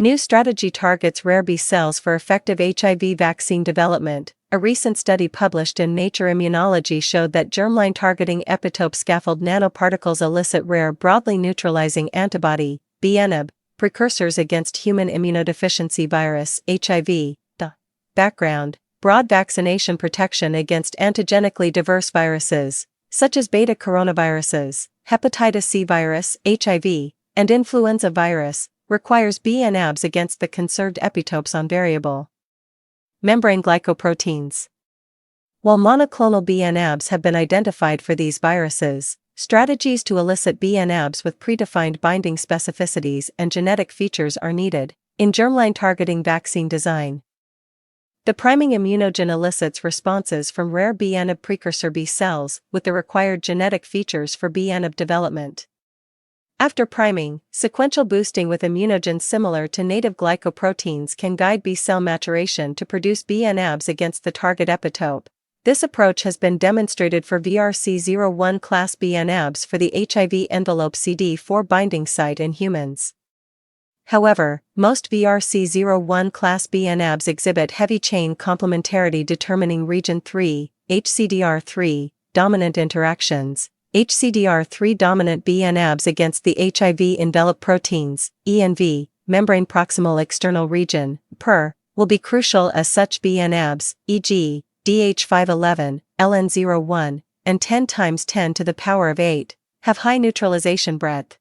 New strategy targets rare B cells for effective HIV vaccine development. A recent study published in Nature Immunology showed that germline-targeting epitope scaffold nanoparticles elicit rare broadly neutralizing antibody, bnAb, precursors against human immunodeficiency virus, HIV. The background: broad vaccination protection against antigenically diverse viruses, such as beta coronaviruses, hepatitis C virus, HIV, and influenza virus, requires bnAbs against the conserved epitopes on variable membrane glycoproteins. While monoclonal bnAbs have been identified for these viruses, strategies to elicit bnAbs with predefined binding specificities and genetic features are needed in germline targeting vaccine design. The priming immunogen elicits responses from rare bnAb precursor B cells with the required genetic features for bnAb development. After priming, sequential boosting with immunogens similar to native glycoproteins can guide B cell maturation to produce bnAbs against the target epitope. This approach has been demonstrated for VRC01 class bnAbs for the HIV envelope CD4 binding site in humans. However, most VRC01 class bnAbs exhibit heavy chain complementarity determining region 3, HCDR3, dominant interactions. HCDR3 dominant bnAbs against the HIV envelope proteins, ENV, membrane proximal external region, PER, will be crucial as such bnAbs, e.g., DH511, LN01, and 10 × 10 to the power of 8, have high neutralization breadth.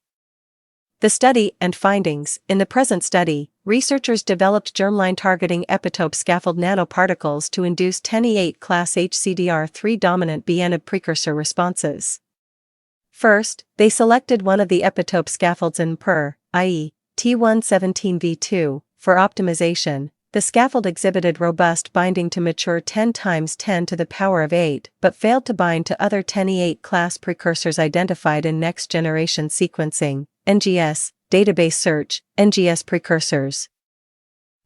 The study and findings: in the present study, researchers developed germline-targeting epitope scaffold nanoparticles to induce 10E8 class HCDR3 dominant bnAb precursor responses. First, they selected one of the epitope scaffolds in PER, i.e., T117V2, for optimization. The scaffold exhibited robust binding to mature 10 × 10 to the power of 8 but failed to bind to other 10E8 class precursors identified in next-generation sequencing, NGS, database search, NGS precursors.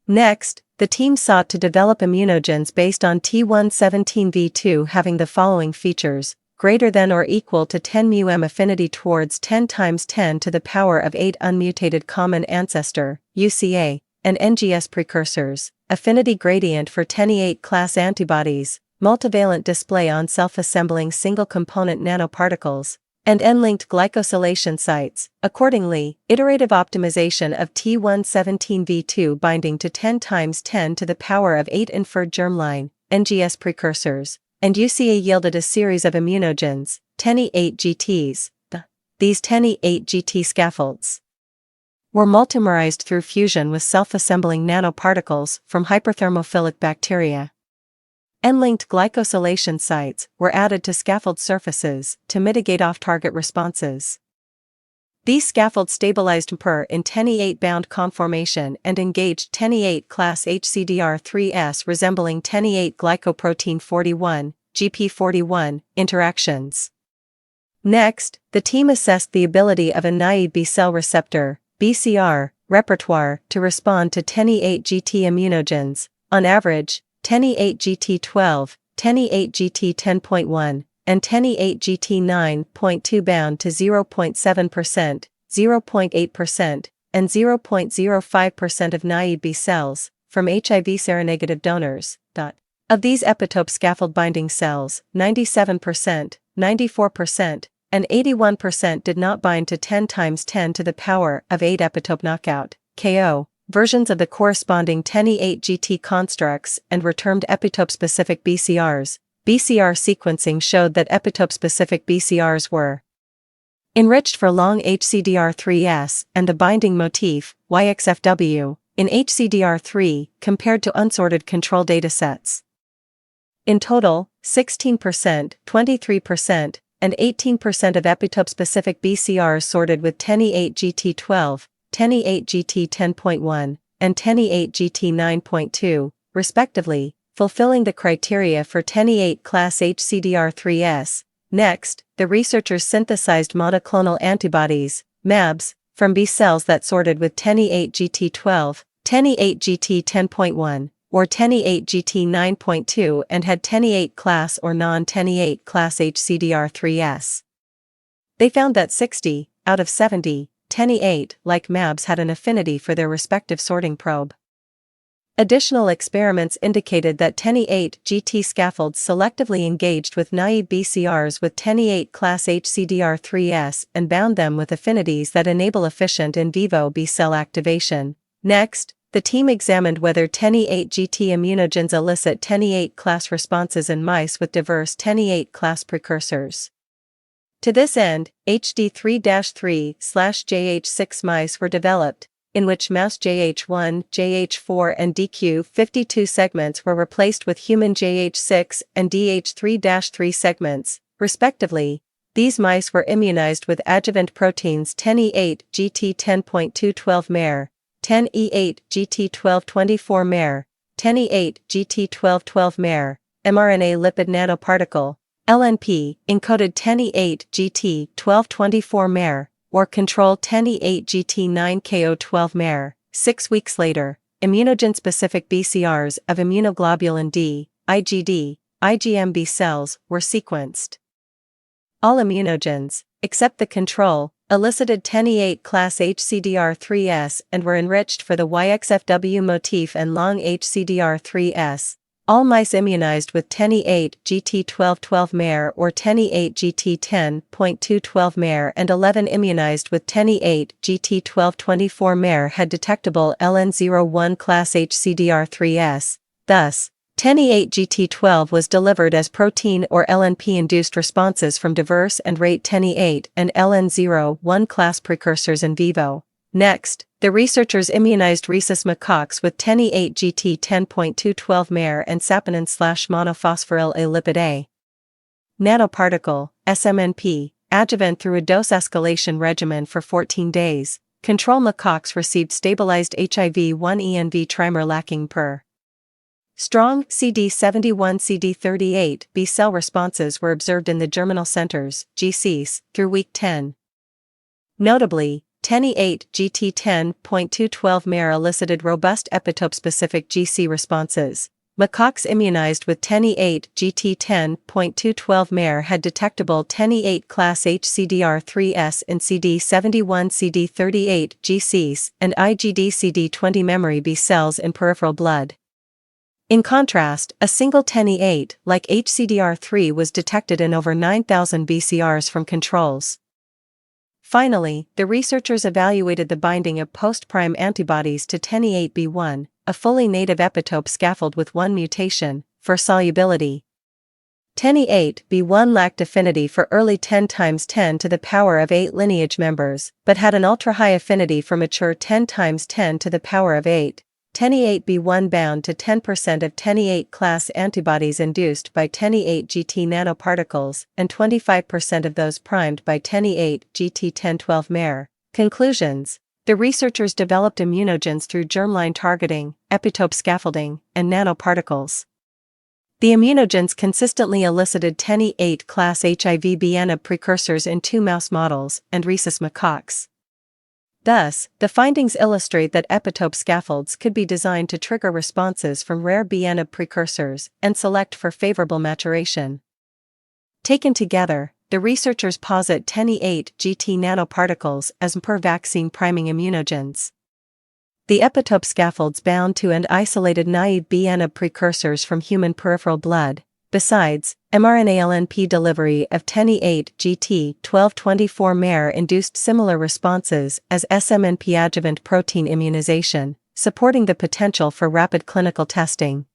Next, the team sought to develop immunogens based on T117V2 having the following features: greater than or equal to 10 μm affinity towards 10 × 10 to the power of 8 unmutated common ancestor, UCA, and NGS precursors, affinity gradient for 10E8 class antibodies, multivalent display on self-assembling single-component nanoparticles, and N-linked glycosylation sites. Accordingly, iterative optimization of T117V2 binding to 10 × 10 to the power of 8 inferred germline, NGS precursors, and UCA yielded a series of immunogens, 10E8 GTs. These 10E8 GT scaffolds were multimerized through fusion with self-assembling nanoparticles from hyperthermophilic bacteria. N-linked glycosylation sites were added to scaffold surfaces to mitigate off-target responses. These scaffolds stabilized PER in 10E8 bound conformation and engaged 10E8 class HCDR3s resembling 10E8 glycoprotein 41, GP41, interactions. Next, the team assessed the ability of a naive B cell receptor, BCR, repertoire to respond to 10E8 GT immunogens, on average, 10E8 GT12, 10E8 GT10.1, and 10E8 GT9.2 bound to 0.7%, 0.8%, and 0.05% of naive B cells, from HIV seronegative donors. Of these epitope scaffold binding cells, 97%, 94%, and 81% did not bind to 10 × 10 to the power of 8 epitope knockout, KO, versions of the corresponding 10E8 GT constructs and were termed epitope-specific BCRs. BCR sequencing showed that epitope-specific BCRs were enriched for long HCDR3s and the binding motif, YXFW, in HCDR3 compared to unsorted control datasets. In total, 16%, 23%, and 18% of epitope-specific BCRs sorted with 10E8 GT12, 10E8 GT10.1, and 10E8 GT9.2, respectively, fulfilling the criteria for 10E8 class HCDR3s. Next, the researchers synthesized monoclonal antibodies, mAbs, from B cells that sorted with 10E8 GT12, 10E8 GT10.1, or 10E8 GT9.2 and had 10E8 class or non-10E8 class HCDR3s. They found that 60, out of 70, 10E8, like mAbs, had an affinity for their respective sorting probe. Additional experiments indicated that 10E8 GT scaffolds selectively engaged with naive BCRs with 10E8 class HCDR3S and bound them with affinities that enable efficient in vivo B-cell activation. Next, the team examined whether 10E8 GT immunogens elicit 10E8 class responses in mice with diverse 10E8 class precursors. To this end, HD3-3/JH6 mice were developed, in which mouse JH1, JH4 and DQ52 segments were replaced with human JH6 and DH3-3 segments, respectively. These mice were immunized with adjuvant proteins 10E8 GT10.212 mer, 10E8 GT1224 mer, 10E8 GT1212 mer, mRNA lipid nanoparticle, LNP, encoded 10E8 GT1224 mer, or control 10E8 GT9KO12 mer. 6 weeks later, immunogen-specific BCRs of immunoglobulin D, IgD, IgM B cells were sequenced. All immunogens, except the control, elicited 10E8 class HCDR3S and were enriched for the YXFW motif and long HCDR3S. All mice immunized with 10E8 GT1212 mer or 10E8 GT10.212 mer and 11 immunized with 10E8 GT1224 mer had detectable LN01 class HCDR3S. Thus, 10E8 GT12 was delivered as protein or LNP-induced responses from diverse and rate 10E8 and LN01 class precursors in vivo. Next, the researchers immunized rhesus macaques with 10E8 GT10.212 mer and saponin/monophosphoryl A lipid A. Nanoparticle, SMNP, adjuvant through a dose escalation regimen for 14 days. Control macaques received stabilized HIV-1 ENV trimer lacking per. Strong CD71-CD38 B cell responses were observed in the germinal centers, GCs, through week 10. Notably, 10E8 GT10.212 mer elicited robust epitope-specific GC responses. Macaques immunized with 10E8 GT10.212 mer had detectable 10E8 class HCDR3S in CD71-CD38 GCs and IgD CD20 memory B cells in peripheral blood. In contrast, a single 10E8, like HCDR3, was detected in over 9,000 BCRs from controls. Finally, the researchers evaluated the binding of post-prime antibodies to 10E8b1, a fully native epitope scaffold with one mutation, for solubility. 10E8b1 lacked affinity for early 10 × 10 to the power of 8 lineage members, but had an ultra-high affinity for mature 10 × 10 to the power of 8. 10E8b1 bound to 10% of 10E8 class antibodies induced by 10E8 GT nanoparticles and 25% of those primed by 10E8 GT1012 mer. Conclusions: the researchers developed immunogens through germline targeting, epitope scaffolding, and nanoparticles. The immunogens consistently elicited 10E8 class HIV bnAb precursors in 2 mouse models and rhesus macaques. Thus, the findings illustrate that epitope scaffolds could be designed to trigger responses from rare bnAb precursors and select for favorable maturation. Taken together, the researchers posit 10E8 GT nanoparticles as per-vaccine priming immunogens. The epitope scaffolds bound to and isolated naive bnAb precursors from human peripheral blood. Besides, mRNA-LNP delivery of 10E8 GT1224 mer induced similar responses as SMNP adjuvant protein immunization, supporting the potential for rapid clinical testing.